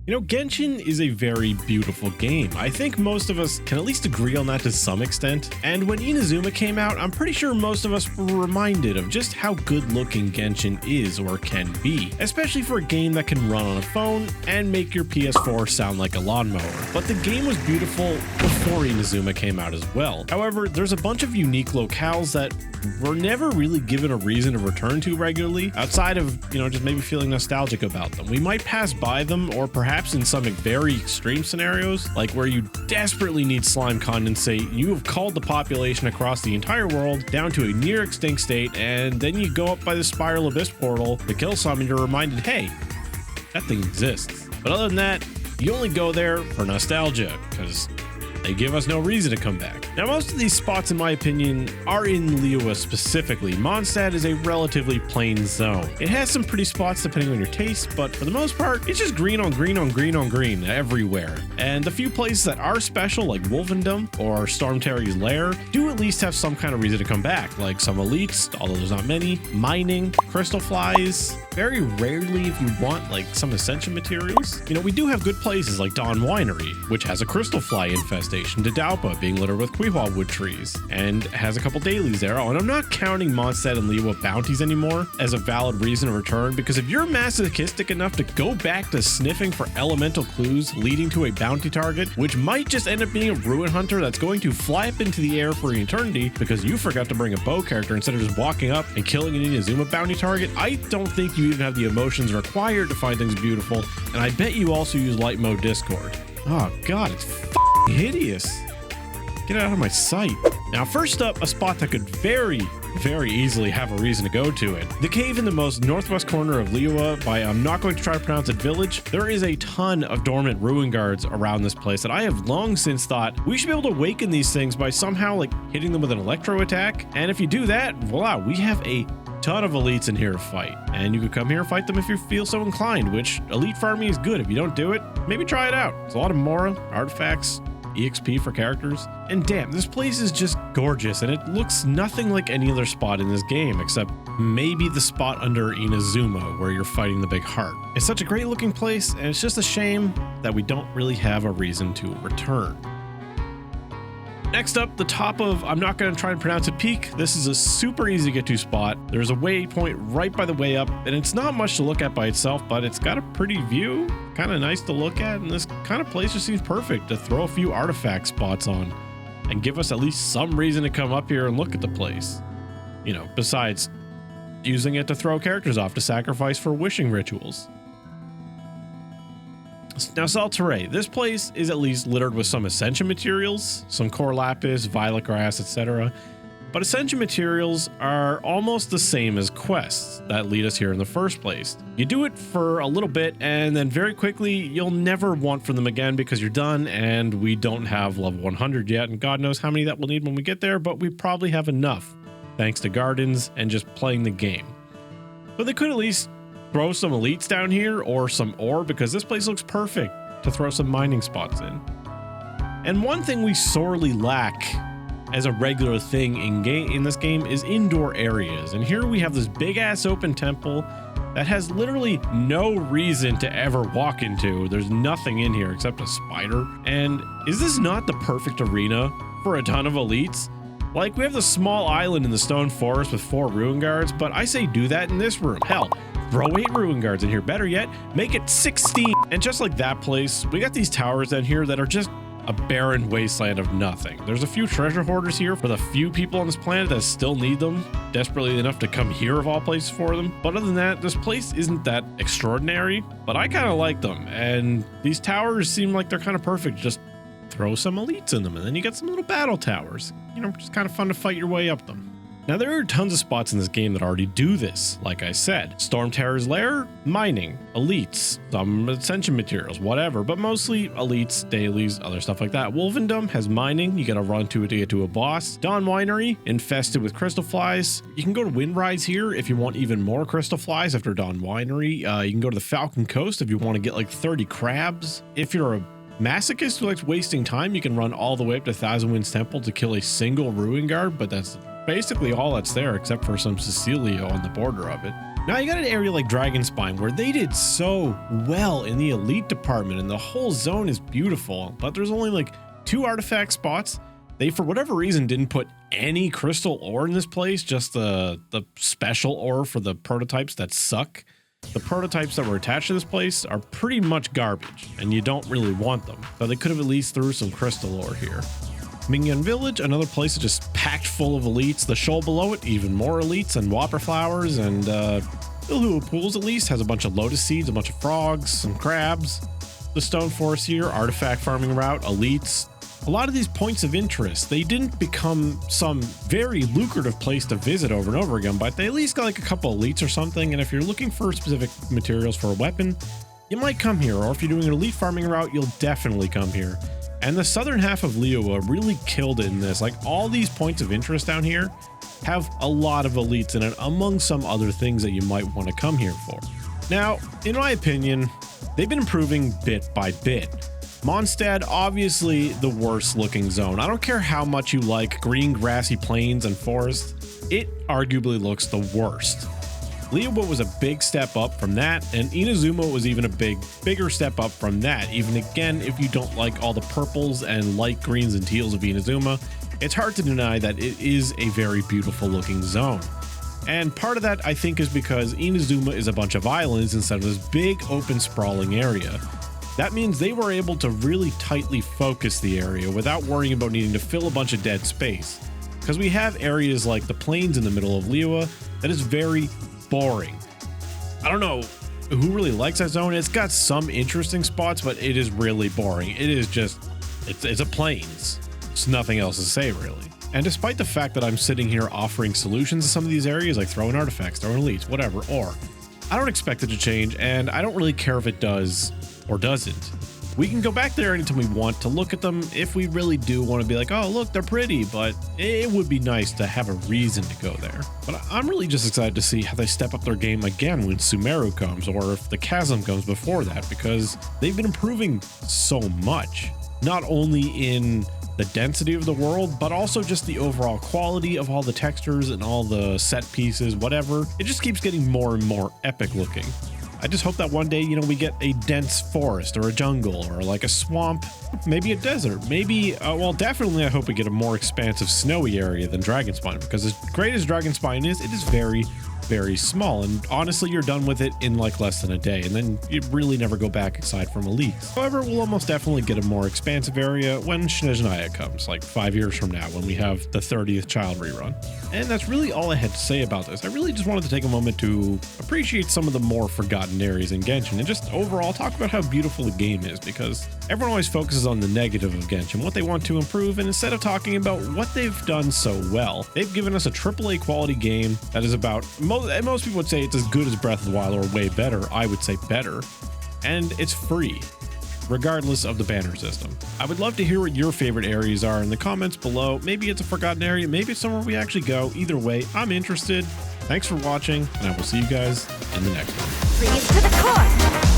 You know, Genshin is a very beautiful game. I think most of us can at least agree on that to some extent. And when Inazuma came out, I'm pretty sure most of us were reminded of just how good looking Genshin is or can be, especially for a game that can run on a phone and make your PS4 sound like a lawnmower. But the game was beautiful before Inazuma came out as well. However, there's a bunch of unique locales that we're never really given a reason to return to regularly, outside of, just maybe feeling nostalgic about them. We might pass by them, or perhaps in some very extreme scenarios, like where you desperately need slime condensate, you have culled the population across the entire world down to a near extinct state, and then you go up by the Spiral Abyss portal to kill some, and you're reminded, hey, that thing exists. But other than that, you only go there for nostalgia, because they give us no reason to come back. Now, most of these spots, in my opinion, are in Liyue specifically. Mondstadt is a relatively plain zone. It has some pretty spots depending on your taste, but for the most part, it's just green on green on green on green everywhere. And the few places that are special, like Wolvendom or Stormterry's lair, do at least have some kind of reason to come back, like some elites, although there's not many, mining, crystal flies. Very rarely, if you want like some ascension materials. We do have good places like Dawn Winery, which has a crystal fly infestation, Dodalpa being littered with Quiwa wood trees, and has a couple dailies there. Oh, and I'm not counting Mondstadt and Liyue bounties anymore as a valid reason to return, because if you're masochistic enough to go back to sniffing for elemental clues leading to a bounty target, which might just end up being a ruin hunter that's going to fly up into the air for eternity because you forgot to bring a bow character instead of just walking up and killing an Inazuma bounty target, I don't think you even have the emotions required to find things beautiful, and I bet you also use light mode Discord. Oh god, it's hideous. Get out of my sight. Now, first up, a spot that could very easily have a reason to go to it. The cave in the most northwest corner of Liyue by, I'm not going to try to pronounce it, village. There is a ton of dormant ruin guards around this place that I have long since thought we should be able to awaken these things by somehow like hitting them with an electro attack. And if you do that, voila, we have a ton of elites in here to fight, and you could come here and fight them if you feel so inclined, which elite farming is good. If you don't do it, maybe try it out. There's a lot of Mora, artifacts, EXP for characters, and damn, this place is just gorgeous, and it looks nothing like any other spot in this game except maybe the spot under Inazuma where you're fighting the big heart. It's such a great looking place, and it's just a shame that we don't really have a reason to return. Next up, the top of, I'm not going to try and pronounce it, Peak. This is a super easy to get to spot. There's a waypoint right by the way up, and it's not much to look at by itself, but it's got a pretty view, kind of nice to look at, and this kind of place just seems perfect to throw a few artifact spots on and give us at least some reason to come up here and look at the place. Besides using it to throw characters off to sacrifice for wishing rituals. Now, Saltire, this place is at least littered with some ascension materials, some core lapis, violet grass, etc. But ascension materials are almost the same as quests that lead us here in the first place. You do it for a little bit, and then very quickly you'll never want for them again because you're done, and we don't have level 100 yet, and God knows how many that we'll need when we get there, but we probably have enough thanks to gardens and just playing the game. But they could at least throw some elites down here or some ore, because this place looks perfect to throw some mining spots in. And one thing we sorely lack as a regular thing in this game is indoor areas. And here we have this big ass open temple that has literally no reason to ever walk into. There's nothing in here except a spider. And is this not the perfect arena for a ton of elites? Like, we have the small island in the stone forest with 4 ruin guards, but I say do that in this room. Hell, throw 8 ruin guards in here. Better yet, make it 16. And just like that place, we got these towers down here that are just a barren wasteland of nothing. There's a few treasure hoarders here for the few people on this planet that still need them desperately enough to come here of all places for them. But other than that, this place isn't that extraordinary, but I kind of like them. And these towers seem like they're kind of perfect. Just throw some elites in them, and then you get some little battle towers. Just kind of fun to fight your way up them. Now, there are tons of spots in this game that already do this. Like I said, Stormterry's lair, mining, elites, some ascension materials, whatever, but mostly elites, dailies, other stuff like that. Wolvendom has mining. You gotta run to it to get to a boss. Dawn Winery, infested with crystal flies. You can go to Windrise here if you want even more crystal flies after Dawn Winery. You can go to the Falcon Coast if you want to get like 30 crabs. If you're a masochist who likes wasting time, you can run all the way up to Thousand Winds Temple to kill a single ruin guard, but that's basically all that's there except for some Cecilio on the border of it. Now you got an area like Dragonspine where they did so well in the elite department and the whole zone is beautiful, but there's only like 2 artifact spots. They, for whatever reason, didn't put any crystal ore in this place, just the special ore for the prototypes that suck. The prototypes that were attached to this place are pretty much garbage, and you don't really want them. So they could have at least threw some crystal ore here. Mingyan Village, another place that's just packed full of elites. The shoal below it, even more elites and whopper flowers, and Liyue Pools at least has a bunch of lotus seeds, a bunch of frogs, some crabs. The Stone Forest here, artifact farming route, elites. A lot of these points of interest, they didn't become some very lucrative place to visit over and over again, but they at least got like a couple elites or something. And if you're looking for specific materials for a weapon, you might come here. Or if you're doing an elite farming route, you'll definitely come here. And the southern half of Liyue really killed it in this. Like, all these points of interest down here have a lot of elites in it, among some other things that you might want to come here for. Now, in my opinion, they've been improving bit by bit. Mondstadt, obviously the worst looking zone. I don't care how much you like green grassy plains and forests, it arguably looks the worst. Liyue was a big step up from that, and Inazuma was even a bigger step up from that. Even again, if you don't like all the purples and light greens and teals of Inazuma, it's hard to deny that it is a very beautiful looking zone. And part of that, I think, is because Inazuma is a bunch of islands instead of this big open sprawling area. That means they were able to really tightly focus the area without worrying about needing to fill a bunch of dead space. Because we have areas like the plains in the middle of Liyue that is very boring. I don't know who really likes that zone. It's got some interesting spots, but it is really boring. It is just, it's a plains. It's nothing else to say, really. And despite the fact that I'm sitting here offering solutions to some of these areas, like throwing artifacts, throwing elites, whatever, or I don't expect it to change, and I don't really care if it does or doesn't. We can go back there anytime we want to look at them if we really do want to be like, oh, look, they're pretty, but it would be nice to have a reason to go there. But I'm really just excited to see how they step up their game again when Sumeru comes, or if the Chasm comes before that, because they've been improving so much, not only in the density of the world, but also just the overall quality of all the textures and all the set pieces, whatever. It just keeps getting more and more epic looking. I just hope that one day, we get a dense forest or a jungle or like a swamp, maybe a desert, maybe, well, definitely I hope we get a more expansive snowy area than Dragonspine, because as great as Dragonspine is, it is very, very small. And honestly, you're done with it in like less than a day. And then you really never go back aside from elites. However, we'll almost definitely get a more expansive area when Snezhnaya comes, like 5 years from now, when we have the 30th child rerun. And that's really all I had to say about this. I really just wanted to take a moment to appreciate some of the more forgotten areas in Genshin and just overall talk about how beautiful the game is, because everyone always focuses on the negative of Genshin, what they want to improve, and instead of talking about what they've done so well, they've given us a AAA quality game that is about, most people would say it's as good as Breath of the Wild or way better. I would say better. And it's free, regardless of the banner system. I would love to hear what your favorite areas are in the comments below. Maybe it's a forgotten area, maybe it's somewhere we actually go. Either way, I'm interested. Thanks for watching, and I will see you guys in the next one. Freeze to the core!